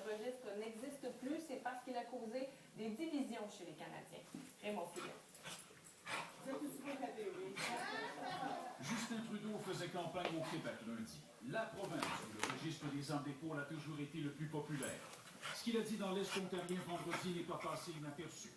registre n'existe plus, c'est parce qu'il a causé des divisions chez les Canadiens. Raymond Philippe. Justin Trudeau faisait campagne au Québec lundi. La province où le registre des armes d'épaule a toujours été le plus populaire. Ce qu'il a dit dans l'Est ontarien vendredi n'est pas passé inaperçu.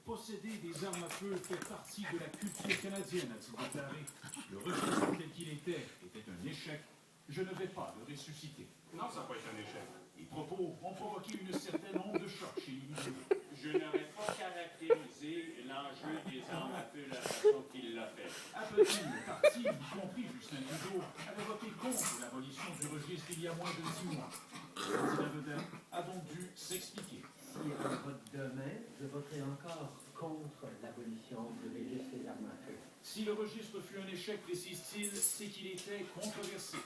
Posséder des armes à feu fait partie de la culture canadienne, a-t-il déclaré. Le registre tel qu'il était un échec. Je ne vais pas le ressusciter. Non, ça n'a pas été un échec. Les propos ont provoqué une certaine onde de choc chez les libéraux. Je n'aurais pas caractérisé l'enjeu des armes à feu de la façon qu'il l'a fait. Appelle-t-il le parti, y compris Justin Trudeau, avait voté contre l'abolition du registre il y a moins de 6 mois. Le candidat vedette a donc dû s'expliquer. S'il y a un vote demain, je voterai encore contre l'abolition du registre des armes à feu. Si le registre fut un échec, précise-t-il, c'est qu'il était controversé.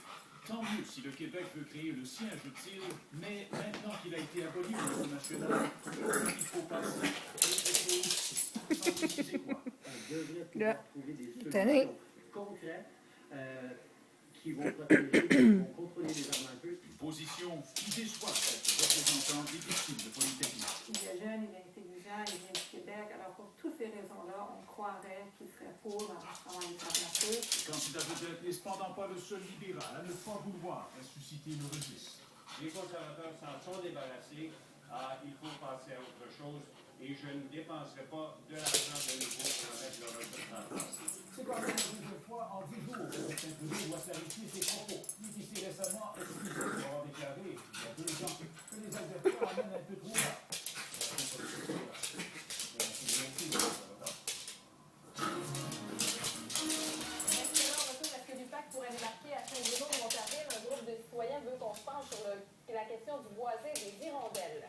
Tant mieux si le Québec veut créer le sien, ajoute-t-il, mais maintenant qu'il a été aboli au niveau national, il faut passer autre chose, sans préciser quoi. On devrait pouvoir trouver des solutions concrètes qui vont protéger, qui vont contrôler les armes à feu. Une position qui déçoit cette représentante des victimes de Polytechnique. Il est jeune, il est intelligent, il vient du Québec. Alors, pour toutes ces raisons-là, on croirait qu'il serait pour avoir les armes à feu. Le candidat vedette n'est cependant pas le seul libéral à ne pas vouloir ressusciter le registre. Les conservateurs s'en sont débarrassés. Il faut passer à autre chose. Et je ne dépenserai pas de l'argent de nouveau pour remettre le registre en place. C'est quand même la deuxième fois en 10 jours que Justin Trudeau doit clarifier ses propos. Lui qui s'est récemment excusé pour avoir déclaré, il y a 2 ans, que les adversaires amènent un peu trop bas. Excellent retour. Est-ce que l'UPAC pourrait débarquer à Saint-Bruno-Montarville? Un groupe de citoyens veut qu'on se penche sur la question du boisé des hirondelles.